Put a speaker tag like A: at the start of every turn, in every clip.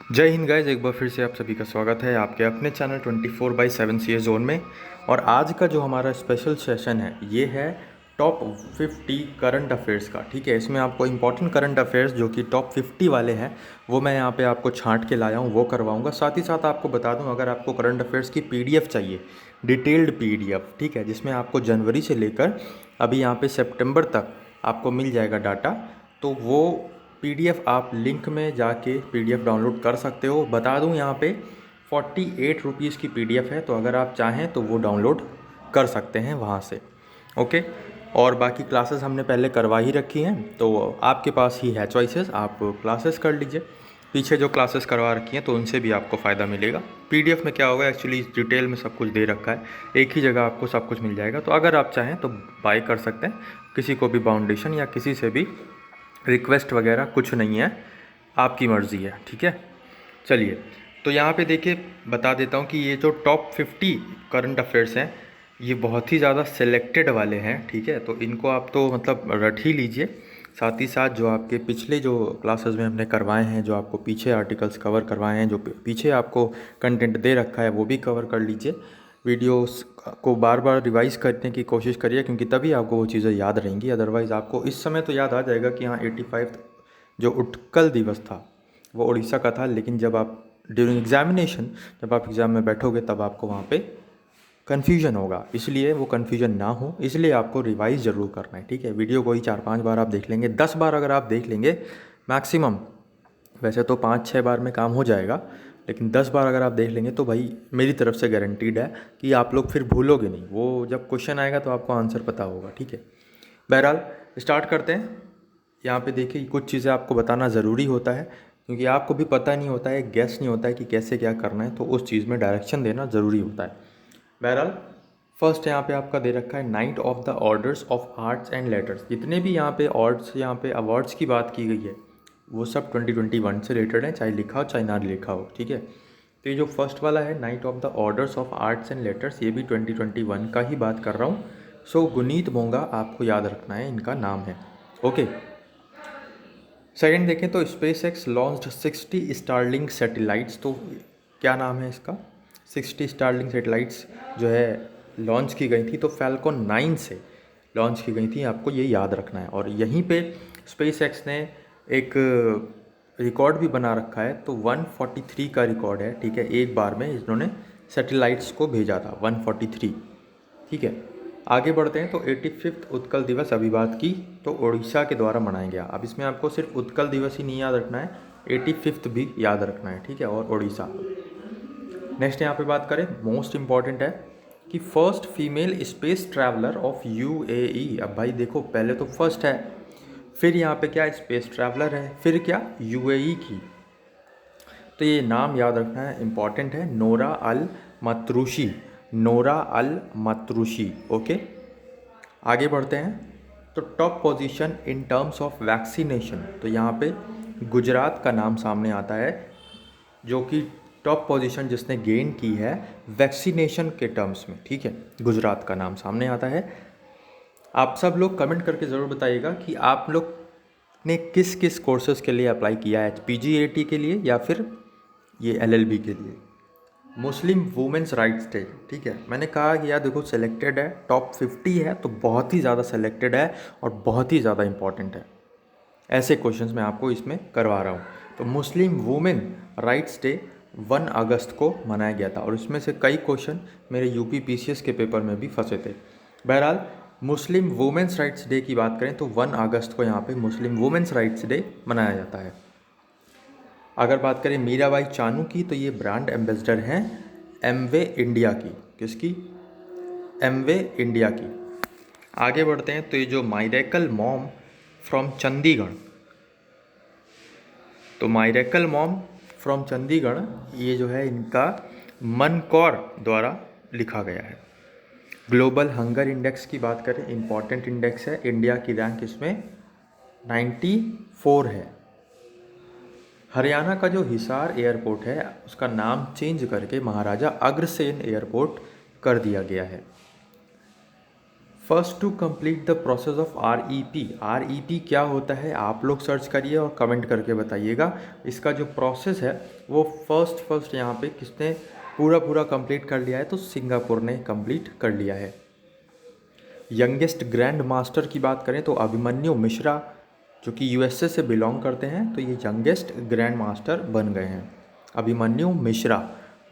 A: जय हिंद गाइस, एक बार फिर से आप सभी का स्वागत है आपके अपने चैनल 24/7 सी ए जोन में। और आज का जो हमारा स्पेशल सेशन है ये है टॉप 50 करंट अफेयर्स का। ठीक है, इसमें आपको इंपॉर्टेंट करंट अफेयर्स जो कि टॉप 50 वाले हैं वो मैं यहाँ पे आपको छांट के लाया हूँ, वो करवाऊँगा। साथ ही साथ आपको बता दूँ, अगर आपको करंट अफेयर्स की PDF चाहिए, डिटेल्ड PDF, ठीक है, जिसमें आपको जनवरी से लेकर अभी यहाँ पे सितंबर तक आपको मिल जाएगा डाटा, तो वो PDF आप लिंक में जाके PDF डाउनलोड कर सकते हो। बता दूं, यहाँ पे 48 रुपीज़ की PDF है, तो अगर आप चाहें तो वो डाउनलोड कर सकते हैं वहाँ से। ओके, और बाकी क्लासेस हमने पहले करवा ही रखी हैं, तो आपके पास ही है चॉइसेस, आप क्लासेस कर लीजिए। पीछे जो क्लासेस करवा रखी हैं तो उनसे भी आपको फ़ायदा मिलेगा। PDF में क्या होगा, एक्चुअली डिटेल में सब कुछ दे रखा है, एक ही जगह आपको सब कुछ मिल जाएगा। तो अगर आप चाहें तो बाय कर सकते हैं, किसी को भी बाउंडेशन या किसी से भी रिक्वेस्ट वगैरह कुछ नहीं है, आपकी मर्ज़ी है। ठीक है, चलिए, तो यहाँ पे देखिए बता देता हूँ कि ये जो टॉप 50 करंट अफेयर्स हैं ये बहुत ही ज़्यादा सिलेक्टेड वाले हैं। ठीक है, तो इनको आप तो मतलब रट ही लीजिए। साथ ही साथ जो आपके पिछले जो क्लासेस में हमने करवाए हैं, जो आपको पीछे आर्टिकल्स कवर करवाए हैं, जो पीछे आपको कंटेंट दे रखा है वो भी कवर कर लीजिए। वीडियोस को बार बार रिवाइज करने की कोशिश करिए, क्योंकि तभी आपको वो चीज़ें याद रहेंगी। अदरवाइज़ आपको इस समय तो याद आ जाएगा कि हाँ 85 जो उत्कल दिवस था वो उड़ीसा का था, लेकिन जब आप ड्यूरिंग एग्जामिनेशन, जब आप एग्ज़ाम में बैठोगे तब आपको वहाँ पे कन्फ्यूजन होगा। इसलिए वो कन्फ्यूजन ना हो, इसलिए आपको रिवाइज ज़रूर करना है। ठीक है, वीडियो को ही 4-5 बार आप देख लेंगे, 10 बार अगर आप देख लेंगे मैक्सिमम, वैसे तो 5-6 बार में काम हो जाएगा, लेकिन 10 बार अगर आप देख लेंगे तो भाई मेरी तरफ से गारंटीड है कि आप लोग फिर भूलोगे नहीं। वो जब क्वेश्चन आएगा तो आपको आंसर पता होगा। ठीक है, बहरहाल स्टार्ट करते हैं। यहाँ पे देखिए कुछ चीज़ें आपको बताना ज़रूरी होता है, क्योंकि आपको भी पता नहीं होता है, गैस नहीं होता है कि कैसे क्या करना है, तो उस चीज़ में डायरेक्शन देना ज़रूरी होता है। बहरहाल फर्स्ट यहाँ पे आपका दे रखा है night of the orders of arts and letters. जितने भी यहाँ पे ऑर्ड्स, यहाँ पे अवार्ड्स की बात की गई है वो सब 2021 से रिलेटेड है, चाहे लिखा हो चाहे ना लिखा हो। ठीक है, तो ये जो फर्स्ट वाला है night of the orders of arts and letters, ये भी 2021 का ही बात कर रहा हूँ। सो गुनीत मोंगा आपको याद रखना है, इनका नाम है। ओके, सेकंड देखें तो space x launched 60 Starlink satellites. तो क्या नाम है इसका, 60 स्टारलिंक सैटेलाइट्स जो है लॉन्च की गई थी, तो फैल्कॉन 9 से लॉन्च की गई थी, आपको ये याद रखना है। और यहीं पे स्पेस एक्स ने एक रिकॉर्ड भी बना रखा है, तो 143 का रिकॉर्ड है। ठीक है, एक बार में इन्होंने सैटेलाइट्स को भेजा था 143। ठीक है, आगे बढ़ते हैं तो 85वां उत्कल दिवस अभी बात की, तो उड़ीसा के द्वारा मनाया गया। अब इसमें आपको सिर्फ उत्कल दिवस ही नहीं याद रखना है, 85वां भी याद रखना है। ठीक है, और उड़ीसा। नेक्स्ट यहाँ पे बात करें, मोस्ट इम्पॉर्टेंट है कि first female space traveller of UAE। अब भाई देखो, पहले तो फर्स्ट है, फिर यहाँ पे क्या स्पेस ट्रैवलर है, फिर क्या UAE की, तो ये नाम याद रखना है, इम्पॉर्टेंट है, नोरा अल मतरूशी। नोरा अल मतरूशी। ओके, आगे बढ़ते हैं तो top position in terms of vaccination, तो यहाँ पे गुजरात का नाम सामने आता है, जो कि टॉप पोजीशन जिसने गेन की है वैक्सीनेशन के टर्म्स में। ठीक है, गुजरात का नाम सामने आता है। आप सब लोग कमेंट करके ज़रूर बताइएगा कि आप लोग ने किस किस कोर्सेज़ के लिए अप्लाई किया है, PGAT के लिए या फिर ये LLB के लिए। मुस्लिम वुमेंस राइट्स डे, ठीक है, मैंने कहा कि यार देखो सेलेक्टेड है, टॉप 50 है तो बहुत ही ज़्यादा सेलेक्टेड है और बहुत ही ज़्यादा इंपॉर्टेंट है। ऐसे क्वेश्चंस मैं आपको इसमें करवा रहा हूँ। तो मुस्लिम वुमेन राइट्स डे 1 अगस्त को मनाया गया था, और इसमें से कई क्वेश्चन मेरे UP PCS के पेपर में भी फंसे थे। बहरहाल मुस्लिम वुमेंस राइट्स डे की बात करें तो 1 अगस्त को यहाँ पे मुस्लिम वुमेंस राइट्स डे मनाया जाता है। अगर बात करें मीराबाई चानू की, तो ये ब्रांड एम्बेसडर हैं एमवे इंडिया की। किसकी? एमवे इंडिया की। आगे बढ़ते हैं तो ये जो मायरेकल मॉम फ्रॉम चंडीगढ़, तो मायरेकल मॉम फ्रॉम चंडीगढ़, ये जो है इनका मनकौर द्वारा लिखा गया है। ग्लोबल हंगर इंडेक्स की बात करें, इम्पॉर्टेंट इंडेक्स है, इंडिया की रैंक इसमें 94 है। हरियाणा का जो हिसार एयरपोर्ट है उसका नाम चेंज करके महाराजा अग्रसेन एयरपोर्ट कर दिया गया है। First to complete the process of REP क्या होता है आप लोग सर्च करिए और कमेंट करके बताइएगा। इसका जो प्रोसेस है वो फर्स्ट यहाँ पे किसने पूरा कंप्लीट कर लिया है, तो सिंगापुर ने कंप्लीट कर लिया है। यंगेस्ट ग्रैंड मास्टर की बात करें तो अभिमन्यु मिश्रा जो कि USA से बिलोंग करते हैं, तो ये यंगेस्ट ग्रैंड मास्टर बन गए हैं अभिमन्यु मिश्रा।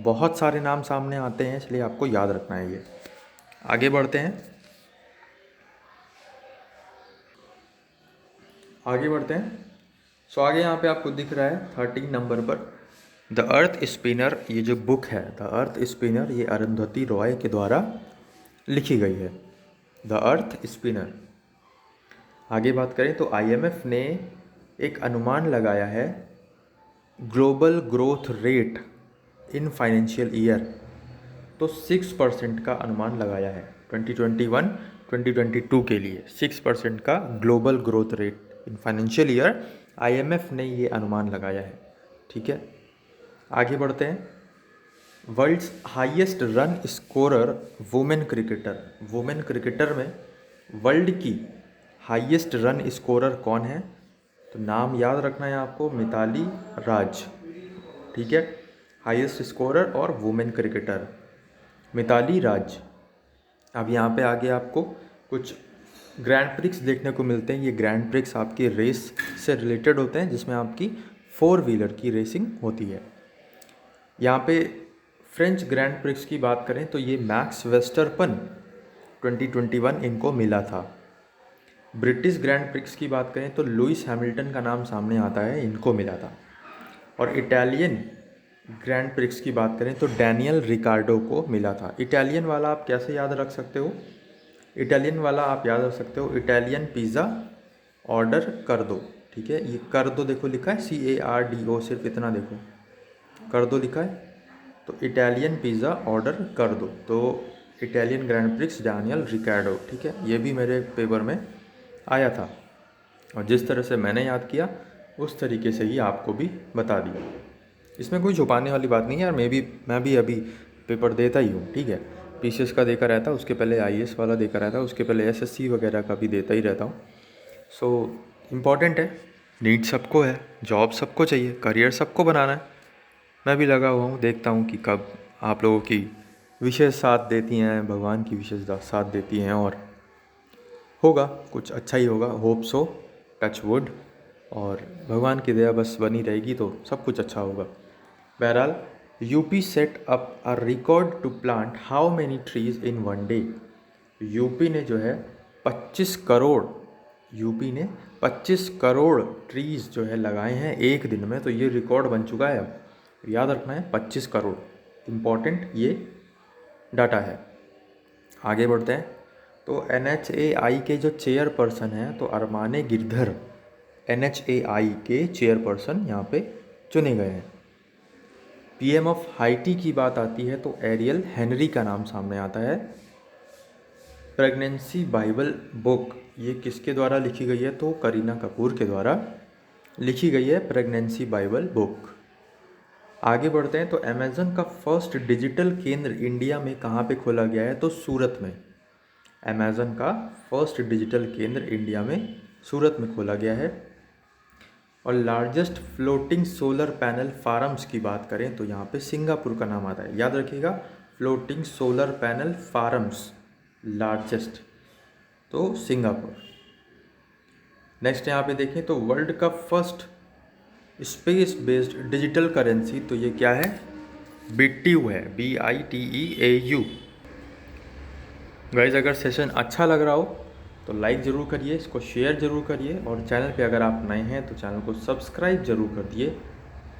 A: बहुत सारे नाम सामने आते हैं इसलिए आपको याद रखना है ये। आगे बढ़ते हैं सो आगे यहाँ पे आपको दिख रहा है 13 नंबर पर द अर्थ स्पिनर। ये जो बुक है द अर्थ स्पिनर, ये अरुंधति रॉय के द्वारा लिखी गई है, द अर्थ स्पिनर। आगे बात करें तो IMF ने एक अनुमान लगाया है global growth rate in financial year, तो 6% का अनुमान लगाया है 2021-2022 के लिए। 6% का global growth rate in financial year IMF ने ये अनुमान लगाया है, ठीक है। आगे बढ़ते हैं। World's highest run scorer women cricketer में वर्ल्ड की हाईएस्ट रन स्कोरर कौन है, तो नाम याद रखना है आपको, मिताली राज, ठीक है। हाईएस्ट स्कोरर और वुमेन क्रिकेटर मिताली राज। अब यहाँ पे आगे आपको कुछ ग्रैंड प्रिक्स देखने को मिलते हैं। ये ग्रैंड प्रिक्स आपकी रेस से रिलेटेड होते हैं जिसमें आपकी 4 व्हीलर की रेसिंग होती है। यहाँ पे फ्रेंच ग्रैंड प्रिक्स की बात करें तो ये मैक्स वेस्टरपन 2021 इनको मिला था। ब्रिटिश ग्रैंड प्रिक्स की बात करें तो लुइस हैमिल्टन का नाम सामने आता है, इनको मिला था। और इटालियन ग्रैंड प्रिक्स की बात करें तो डैनियल रिकार्डो को मिला था। इटालियन वाला आप कैसे याद रख सकते हो, इटालियन वाला आप याद रख सकते हो इटालियन पिज़्ज़ा ऑर्डर कर दो, ठीक है। ये कर दो देखो लिखा है CARDO, सिर्फ इतना देखो कर दो लिखा है, तो इटालियन पिज़्ज़ा ऑर्डर कर दो, तो इटालियन ग्रैंड प्रिक्स डैनियल रिकार्डो, ठीक है। ये भी मेरे पेपर में आया था और जिस तरह से मैंने याद किया उस तरीके से ही आपको भी बता दिया। इसमें कोई छुपाने वाली बात नहीं है यार, मैं भी अभी पेपर देता ही हूँ, ठीक है। PCS का देकर रहता, उसके पहले IAS वाला देकर रहता, उसके पहले SSC वगैरह का भी देता ही रहता हूँ। सो इम्पॉर्टेंट है, नीड सबको है, जॉब सबको चाहिए, करियर सबको बनाना है। मैं भी लगा हुआ हूँ, देखता हूँ कि कब आप लोगों की विशेष साथ देती हैं, भगवान की विशेष साथ देती हैं और होगा कुछ अच्छा ही होगा, होप सो, टच वुड, और भगवान की दया बस बनी रहेगी तो सब कुछ अच्छा होगा। बहरहाल UP set up a record to plant how many trees in 1 day. UP ने जो है 25 करोड़ ट्रीज़ जो है लगाए हैं एक दिन में, तो ये रिकॉर्ड बन चुका है। अब याद रखना है 25 करोड़, इम्पॉर्टेंट ये डाटा है। आगे बढ़ते हैं तो NHAI के जो चेयरपर्सन हैं तो अरमाने गिरधर NHAI के चेयरपर्सन यहाँ पे चुने गए हैं। PM ऑफ हाइटी की बात आती है तो एरियल हेनरी का नाम सामने आता है। प्रेगनेंसी बाइबल बुक ये किसके द्वारा लिखी गई है, तो करीना कपूर के द्वारा लिखी गई है प्रेगनेंसी बाइबल बुक। आगे बढ़ते हैं तो अमेज़न का फर्स्ट डिजिटल केंद्र इंडिया में कहाँ पे खोला गया है, तो सूरत में। अमेज़न का फर्स्ट डिजिटल केंद्र इंडिया में सूरत में खोला गया है। और largest floating solar panel farms की बात करें तो यहाँ पे सिंगापुर का नाम आता है, याद रखिएगा, floating solar panel farms largest, तो सिंगापुर। नेक्स्ट यहाँ पे देखें तो वर्ल्ड का first space based digital currency, तो ये क्या है, BITEU है, BITEAU। गाइज अगर सेशन अच्छा लग रहा हो तो लाइक ज़रूर करिए, इसको शेयर ज़रूर करिए, और चैनल पे अगर आप नए हैं तो चैनल को सब्सक्राइब ज़रूर कर दिए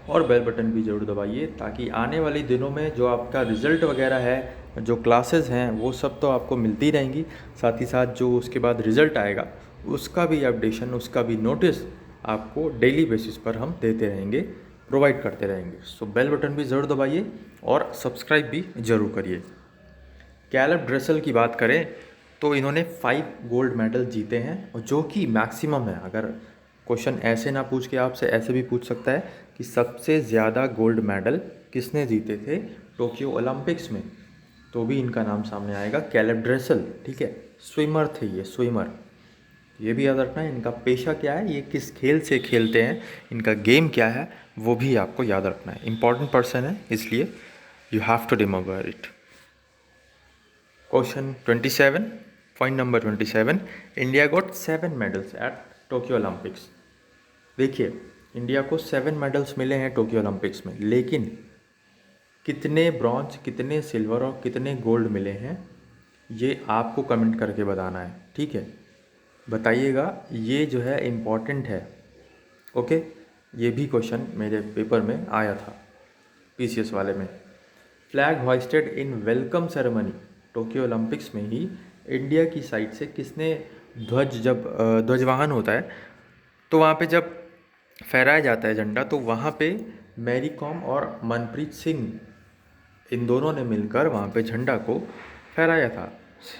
A: और बेल बटन भी ज़रूर दबाइए, ताकि आने वाले दिनों में जो आपका रिज़ल्ट वगैरह है, जो क्लासेस हैं, वो सब तो आपको मिलती रहेंगी। साथ ही साथ जो उसके बाद रिज़ल्ट आएगा उसका भी अपडेशन, उसका भी नोटिस आपको डेली बेसिस पर हम देते रहेंगे, प्रोवाइड करते रहेंगे। सो बेल बटन भी ज़रूर दबाइए और सब्सक्राइब भी ज़रूर करिए। कैलब ड्रेसल की बात करें तो इन्होंने 5 गोल्ड मेडल जीते हैं, और जो कि मैक्सिमम है। अगर क्वेश्चन ऐसे ना पूछ के आपसे ऐसे भी पूछ सकता है कि सबसे ज़्यादा गोल्ड मेडल किसने जीते थे टोक्यो ओलंपिक्स में, तो भी इनका नाम सामने आएगा, कैलब ड्रेसल, ठीक है। स्विमर थे ये, स्विमर। ये भी याद रखना है। इनका पेशा क्या है, ये किस खेल से खेलते हैं, इनका गेम क्या है, वो भी आपको याद रखना है। इंपॉर्टेंट पर्सन है, इसलिए you have to remember it. Question 27, point number 27, India got 7 medals at Tokyo Olympics. देखिए, इंडिया को 7 मेडल्स मिले हैं टोक्यो ओलंपिक्स में, लेकिन कितने ब्रॉन्ज, कितने सिल्वर और कितने गोल्ड मिले हैं, ये आपको कमेंट करके बताना है, ठीक है। बताइएगा, ये जो है इम्पॉर्टेंट है, ओके। ये भी क्वेश्चन मेरे पेपर में आया था, पीसीएस वाले में। Flag hoisted in welcome ceremony, Tokyo Olympics में ही इंडिया की साइड से किसने जब ध्वजवाहन होता है तो वहाँ पे जब फहराया जाता है झंडा, तो वहाँ पे मैरी कॉम और मनप्रीत सिंह, इन दोनों ने मिलकर वहाँ पे झंडा को फहराया था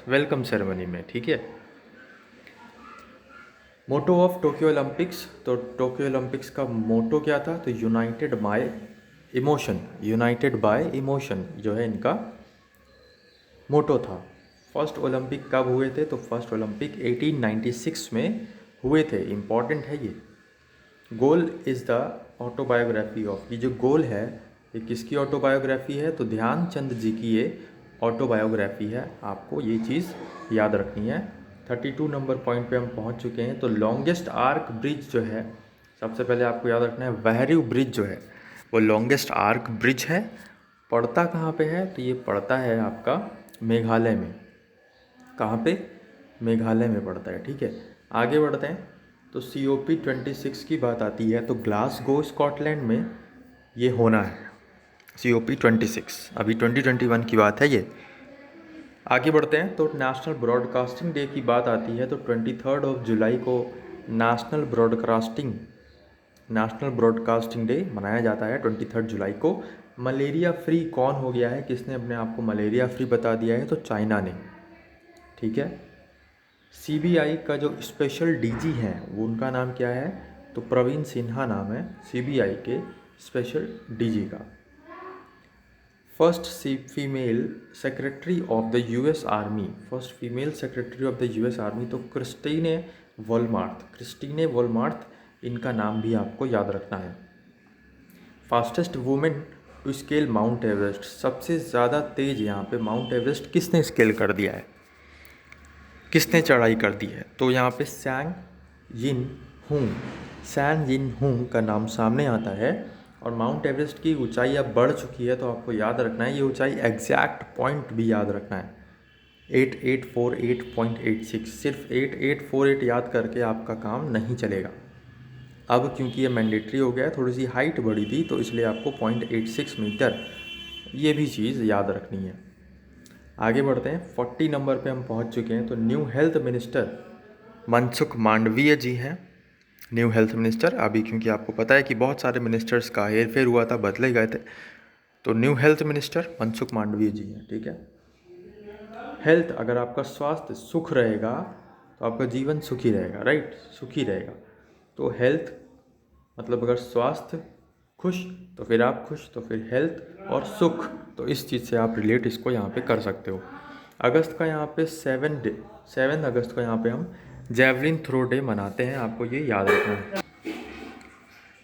A: वेलकम सेरेमनी में, ठीक है। मोटो ऑफ टोक्यो ओलंपिक्स, तो टोक्यो ओलंपिक्स का मोटो क्या था, तो United bye emotion, United bye emotion जो है इनका मोटो था। फर्स्ट ओलंपिक कब हुए थे, तो फर्स्ट ओलंपिक 1896 में हुए थे, इम्पॉर्टेंट है ये। Goal is the autobiography of, ये जो गोल है ये किसकी ऑटोबायोग्राफी है, तो ध्यानचंद जी की ये ऑटोबायोग्राफी है, आपको ये चीज़ याद रखनी है। 32 नंबर पॉइंट पे हम पहुंच चुके हैं। तो लॉन्गेस्ट आर्क ब्रिज जो है, सबसे पहले आपको याद रखना है, वहरीव ब्रिज जो है वो लॉन्गेस्ट आर्क ब्रिज है। पड़ता कहाँ पे है, तो ये पड़ता है आपका मेघालय में। कहाँ पे, मेघालय में पड़ता है, ठीक है। आगे बढ़ते हैं, तो COP26 की बात आती है तो ग्लासगो स्कॉटलैंड में ये होना है, COP26। अभी 2021 की बात है ये। आगे बढ़ते हैं, तो नेशनल ब्रॉडकास्टिंग डे की बात आती है तो 23 जुलाई को नेशनल ब्रॉडकास्टिंग डे मनाया जाता है 23 जुलाई को। मलेरिया फ्री कौन हो गया है, किसने अपने आप को मलेरिया फ्री बता दिया है, तो चाइना ने, ठीक है। CBI का जो स्पेशल DG हैं वो उनका नाम क्या है, तो प्रवीण सिन्हा नाम है CBI के स्पेशल DG का। First female secretary of the US army, first female secretary of the US army, तो क्रिस्टीने वोलमार्थ, इनका नाम भी आपको याद रखना है। Fastest women to scale Mount Everest, सबसे ज़्यादा तेज यहाँ पे माउंट एवरेस्ट किसने स्केल कर दिया है, किसने चढ़ाई कर दी है, तो यहाँ पे सैन यिन हुंग का नाम सामने आता है। और माउंट एवरेस्ट की ऊंचाई अब बढ़ चुकी है, तो आपको याद रखना है ये ऊंचाई, एग्जैक्ट पॉइंट भी याद रखना है, 8848.86। सिर्फ 8848 याद करके आपका काम नहीं चलेगा। अब क्योंकि ये मैंडेटरी हो गया है, थोड़ी सी हाइट बढ़ी थी, तो इसलिए आपको 0.86 मीटर ये भी चीज़ याद रखनी है। आगे बढ़ते हैं, 40 नंबर पे हम पहुंच चुके हैं। तो new health minister Mansukh Mandaviya ji हैं, न्यू हेल्थ मिनिस्टर। अभी क्योंकि आपको पता है कि बहुत सारे मिनिस्टर्स का हेरफेर हुआ था, बदले गए थे, तो new health minister Mansukh Mandaviya ji हैं, ठीक है। हेल्थ, अगर आपका स्वास्थ्य सुख रहेगा तो आपका जीवन सुखी रहेगा, राइट, सुखी रहेगा। तो हेल्थ मतलब अगर स्वास्थ्य खुश तो फिर आप खुश, तो फिर हेल्थ और सुख, तो इस चीज़ से आप रिलेट इसको यहाँ पे कर सकते हो। अगस्त का यहाँ पे 7 अगस्त को यहाँ पे हम जेवलिन थ्रो डे मनाते हैं, आपको ये याद रखना है।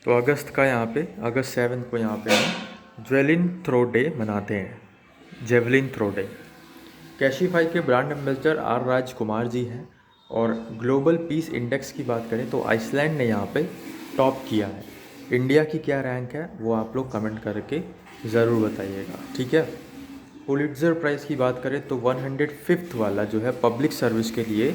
A: तो अगस्त 7 को यहाँ पे हम जेवलिन थ्रो डे मनाते हैं, जेवलिन थ्रो डे। कैशिफाई के brand ambassador R Rajkumar ji हैं। और ग्लोबल पीस इंडेक्स की बात करें तो आइसलैंड ने यहाँ पे टॉप किया है। इंडिया की क्या रैंक है वो आप लोग कमेंट करके ज़रूर बताइएगा, ठीक है। पुलिट्ज़र प्राइज़ की बात करें तो 105th वाला जो है पब्लिक सर्विस के लिए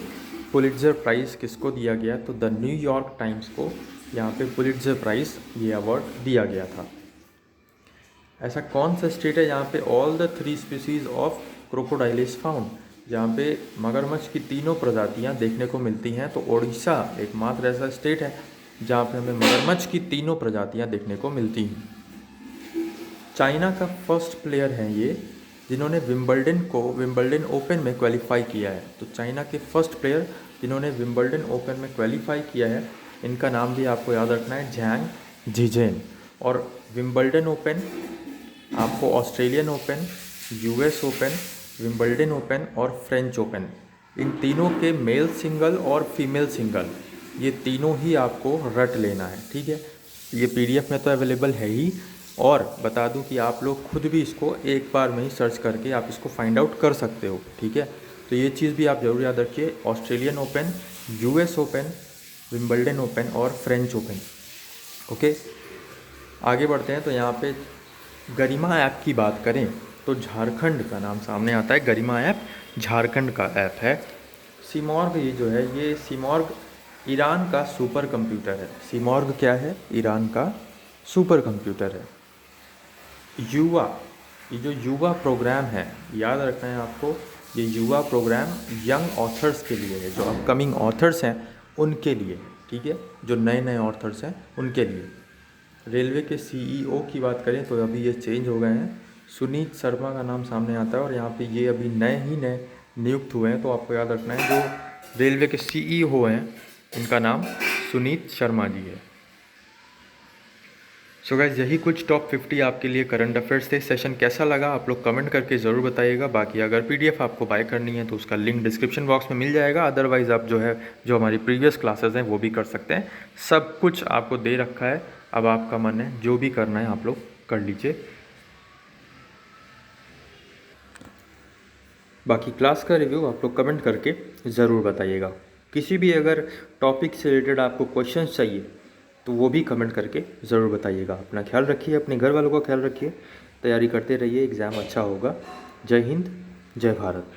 A: पुलिट्ज़र प्राइज़ किसको दिया गया, तो द न्यूयॉर्क टाइम्स को यहाँ पे पुलिट्ज़र प्राइज़ ये अवार्ड दिया गया था। ऐसा कौन सा स्टेट है जहाँ पे all the 3 species of crocodile is found, जहाँ पे मगरमच्छ की तीनों प्रजातियाँ देखने को मिलती हैं, तो ओडिशा एकमात्र ऐसा स्टेट है जहाँ पे हमें मगरमच्छ की तीनों प्रजातियाँ देखने को मिलती हैं। चाइना का फर्स्ट प्लेयर हैं ये जिन्होंने विम्बल्डन ओपन में क्वालिफाई किया है। तो चाइना के फर्स्ट प्लेयर जिन्होंने विम्बल्डन ओपन में क्वालिफाई किया है, इनका नाम भी आपको याद रखना है, झैंग झिजेन। और विम्बल्डन ओपन आपको Australian open, US open, Wimbledon open और फ्रेंच ओपन, इन तीनों के मेल सिंगल और फीमेल सिंगल ये तीनों ही आपको रट लेना है, ठीक है। ये पीडीएफ में तो अवेलेबल है ही, और बता दूं कि आप लोग खुद भी इसको एक बार में ही सर्च करके आप इसको फाइंड आउट कर सकते हो, ठीक है। तो ये चीज़ भी आप ज़रूर याद रखिए, Australian open, US open, Wimbledon open और फ्रेंच ओपन। ओके, आगे बढ़ते हैं। तो यहाँ पे गरिमा ऐप की बात करें तो झारखंड का नाम सामने आता है। गरिमा ऐप झारखंड का ऐप है। सीमॉर्ग ये जो है, ये सीमॉर्ग ईरान का सुपर कंप्यूटर है। सीमॉर्ग क्या है? ईरान का सुपर कंप्यूटर है। युवा, ये जो युवा प्रोग्राम है, याद रखना है आपको, ये युवा प्रोग्राम यंग ऑथर्स के लिए है, जो अपकमिंग ऑथर्स हैं उनके लिए, ठीक है, जो नए नए ऑथर्स हैं उनके लिए। रेलवे के सीईओ की बात करें तो अभी ये चेंज हो गए हैं, सुनीत शर्मा का नाम सामने आता है, और यहाँ पे ये अभी नए नियुक्त हुए हैं। तो आपको याद रखना है, जो रेलवे के सीईओ हैं इनका नाम सुनीत शर्मा जी है। सो गाइस, यही कुछ टॉप 50 आपके लिए करंट अफेयर्स थे। सेशन कैसा लगा आप लोग कमेंट करके ज़रूर बताइएगा। बाकी अगर पीडीएफ आपको बाय करनी है तो उसका लिंक डिस्क्रिप्शन बॉक्स में मिल जाएगा। अदरवाइज़ आप जो हमारी प्रीवियस क्लासेस हैं वो भी कर सकते हैं। सब कुछ आपको दे रखा है, अब आपका मन है जो भी करना है आप लोग कर लीजिए। बाकी क्लास का रिव्यू आप लोग कमेंट करके ज़रूर बताइएगा। किसी भी अगर टॉपिक से रिलेटेड आपको क्वेश्चन चाहिए तो वो भी कमेंट करके ज़रूर बताइएगा। अपना ख्याल रखिए, अपने घर वालों का ख्याल रखिए, तैयारी करते रहिए, एग्ज़ाम अच्छा होगा। जय हिंद, जय भारत।